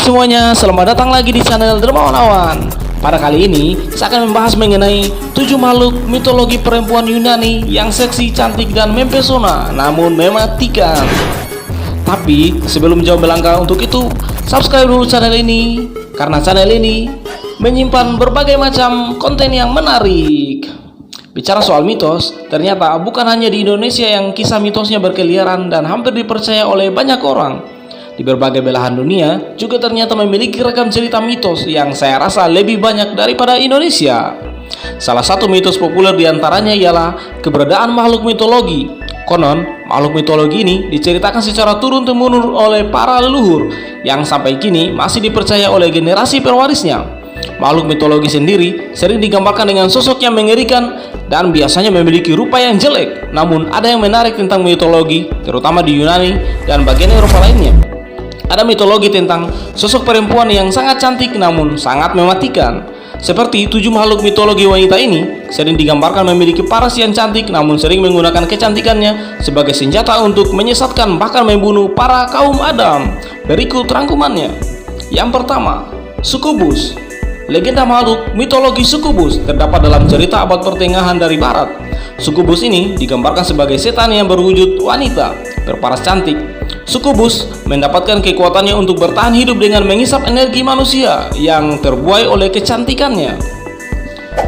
semuanya, selamat datang lagi di channel Dermawan Awan. Pada kali ini, saya akan membahas mengenai 7 makhluk mitologi perempuan Yunani yang seksi, cantik, dan mempesona, namun mematikan. Tapi, sebelum jauh melangkah untuk itu, subscribe dulu channel ini, karena channel ini menyimpan berbagai macam konten yang menarik. Bicara soal mitos, ternyata bukan hanya di Indonesia yang kisah mitosnya berkeliaran dan hampir dipercaya oleh banyak orang. Di berbagai belahan dunia juga ternyata memiliki ragam cerita mitos yang saya rasa lebih banyak daripada Indonesia. Salah satu mitos populer diantaranya ialah keberadaan makhluk mitologi. Konon, makhluk mitologi ini diceritakan secara turun-temurun oleh para leluhur yang sampai kini masih dipercaya oleh generasi pewarisnya. Makhluk mitologi sendiri sering digambarkan dengan sosok yang mengerikan dan biasanya memiliki rupa yang jelek. Namun ada yang menarik tentang mitologi, terutama di Yunani dan bagian Eropa lainnya. Ada mitologi tentang sosok perempuan yang sangat cantik namun sangat mematikan. Seperti 7 makhluk mitologi wanita ini sering digambarkan memiliki paras yang cantik namun sering menggunakan kecantikannya sebagai senjata untuk menyesatkan bahkan membunuh para kaum Adam. Berikut rangkumannya. Yang pertama, Sukubus. Legenda makhluk mitologi Sukubus terdapat dalam cerita abad pertengahan dari barat. Sukubus ini digambarkan sebagai setan yang berwujud wanita, berparas cantik. Sukubus mendapatkan kekuatannya untuk bertahan hidup dengan menghisap energi manusia yang terbuai oleh kecantikannya.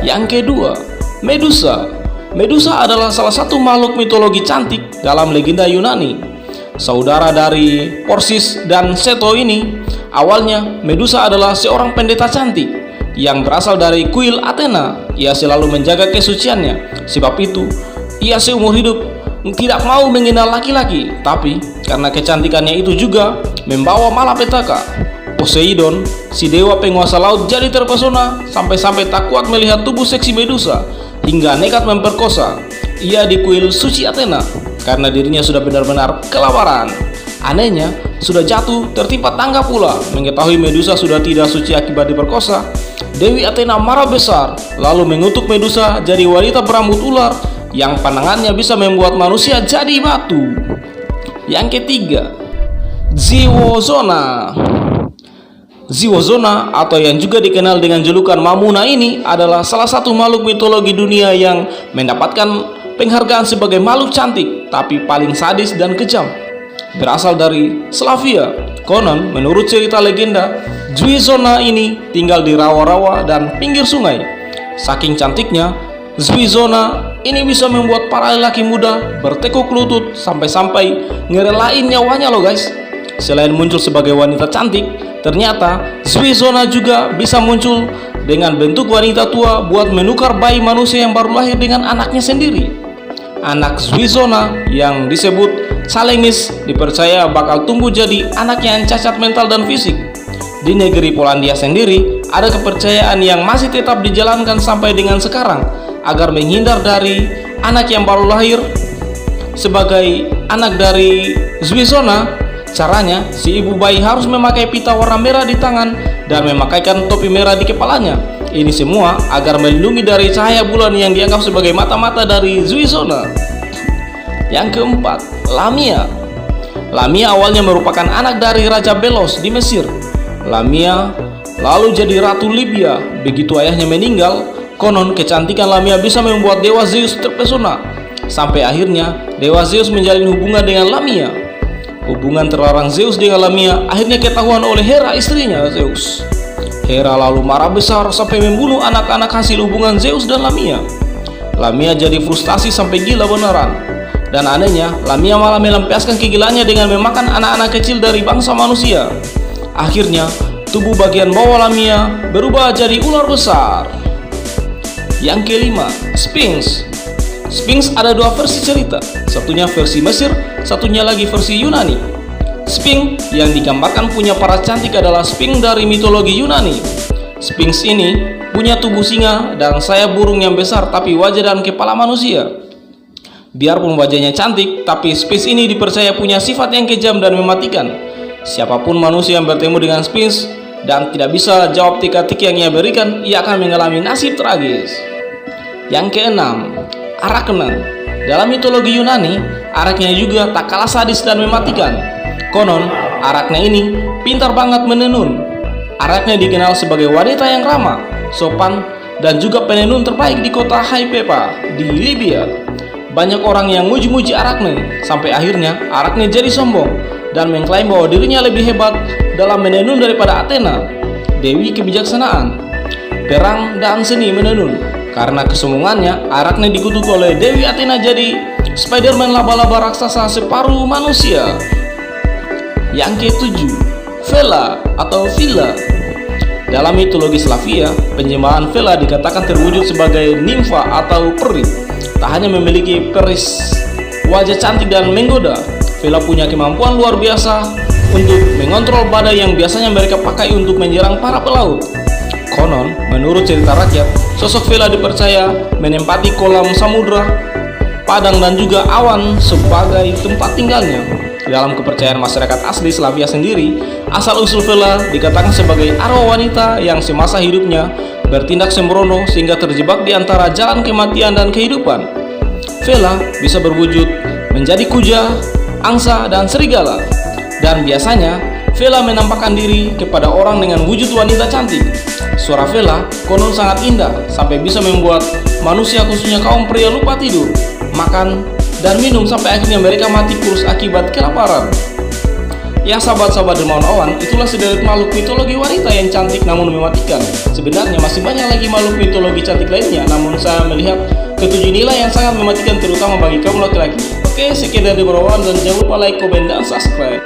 Yang kedua, Medusa. Medusa adalah salah satu makhluk mitologi cantik dalam legenda Yunani. Saudara dari Persis dan Seto ini, awalnya Medusa adalah seorang pendeta cantik yang berasal dari kuil Athena. Ia selalu menjaga kesuciannya. Sebab itu, ia seumur hidup tidak mau mengenal laki-laki, tapi karena kecantikannya itu juga membawa malapetaka. Poseidon, si dewa penguasa laut, jadi terpesona sampai-sampai tak kuat melihat tubuh seksi Medusa hingga nekat memperkosa. Ia di kuil suci Athena karena dirinya sudah benar-benar kelaparan. Anehnya, sudah jatuh tertimpa tangga pula. Mengetahui Medusa sudah tidak suci akibat diperkosa, Dewi Athena marah besar lalu mengutuk Medusa jadi wanita berambut ular yang pandangannya bisa membuat manusia jadi batu. Yang ketiga, Ziwozona. Ziwozona atau yang juga dikenal dengan julukan Mamuna ini adalah salah satu makhluk mitologi dunia yang mendapatkan penghargaan sebagai makhluk cantik tapi paling sadis dan kejam. Berasal dari Slavia. Konon, menurut cerita legenda, Ziwozona ini tinggal di rawa-rawa dan pinggir sungai. Saking cantiknya, Ziwozona ini bisa membuat para lelaki muda bertekuk lutut sampai-sampai ngerelain nyawanya loh guys. Selain muncul sebagai wanita cantik, ternyata Ziwozona juga bisa muncul dengan bentuk wanita tua buat menukar bayi manusia yang baru lahir dengan anaknya sendiri. Anak Ziwozona yang disebut Calemis dipercaya bakal tumbuh jadi anak yang cacat mental dan fisik. Di negeri Polandia sendiri ada kepercayaan yang masih tetap dijalankan sampai dengan sekarang agar menghindar dari anak yang baru lahir sebagai anak dari Ziwozona. Caranya, si ibu bayi harus memakai pita warna merah di tangan dan memakaikan topi merah di kepalanya. Ini semua agar melindungi dari cahaya bulan yang dianggap sebagai mata-mata dari Ziwozona. Yang keempat, Lamia. Lamia awalnya merupakan anak dari Raja Belos di Mesir. Lamia lalu jadi Ratu Libya. Begitu ayahnya meninggal, konon kecantikan Lamia bisa membuat Dewa Zeus terpesona. Sampai akhirnya Dewa Zeus menjalin hubungan dengan Lamia. Hubungan terlarang Zeus dengan Lamia akhirnya ketahuan oleh Hera, istrinya Zeus. Hera lalu marah besar sampai membunuh anak-anak hasil hubungan Zeus dan Lamia. Lamia jadi frustasi sampai gila beneran. Dan anehnya, Lamia malah melampiaskan kegilaannya dengan memakan anak-anak kecil dari bangsa manusia. Akhirnya, tubuh bagian bawah Lamia berubah jadi ular besar. Yang kelima, Sphinx. Sphinx ada 2 versi cerita, satunya versi Mesir, satunya lagi versi Yunani. Sphinx yang digambarkan punya paras cantik adalah Sphinx dari mitologi Yunani. Sphinx ini punya tubuh singa dan sayap burung yang besar tapi wajah dan kepala manusia. Biarpun wajahnya cantik, tapi Sphinx ini dipercaya punya sifat yang kejam dan mematikan. Siapapun manusia yang bertemu dengan Sphinx dan tidak bisa jawab teka-teki yang ia berikan, ia akan mengalami nasib tragis. Yang keenam, Arachne. Dalam mitologi Yunani, Arachne juga tak kalah sadis dan mematikan. Konon, Arachne ini pintar banget menenun. Arachne dikenal sebagai wanita yang ramah, sopan, dan juga penenun terbaik di kota Haifa di Libya. Banyak orang yang muji-muji Arachne, sampai akhirnya Arachne jadi sombong dan mengklaim bahwa dirinya lebih hebat dalam menenun daripada Athena, dewi kebijaksanaan, perang, dan seni menenun. Karena kesombongannya, Arachne dikutuk oleh Dewi Athena jadi Spiderman laba-laba raksasa separuh manusia. Yang ketujuh, Vela atau Villa. Dalam mitologi Slavia, penyembahan Vela dikatakan terwujud sebagai nimfa atau peri. Tak hanya memiliki peris wajah cantik dan menggoda, Vela punya kemampuan luar biasa untuk mengontrol badai yang biasanya mereka pakai untuk menyerang para pelaut. Konon, menurut cerita rakyat, sosok Vela dipercaya menempati kolam samudra, padang, dan juga awan sebagai tempat tinggalnya. Dalam kepercayaan masyarakat asli Slavia sendiri, asal-usul Vela dikatakan sebagai arwah wanita yang semasa hidupnya bertindak sembrono sehingga terjebak di antara jalan kematian dan kehidupan. Vela bisa berwujud menjadi kuja, angsa, dan serigala. Dan biasanya, Vela menampakkan diri kepada orang dengan wujud wanita cantik. Suara Vela konon sangat indah sampai bisa membuat manusia khususnya kaum pria lupa tidur, makan, dan minum sampai akhirnya mereka mati kurus akibat kelaparan. Ya sahabat-sahabat Dermawan Awan, itulah sederet makhluk mitologi wanita yang cantik namun mematikan. Sebenarnya masih banyak lagi makhluk mitologi cantik lainnya, namun saya melihat ketujuh nilai yang sangat mematikan terutama bagi kaum laki-laki. Oke, sekian dari Dermawan Awan dan jangan lupa like, komen, dan subscribe.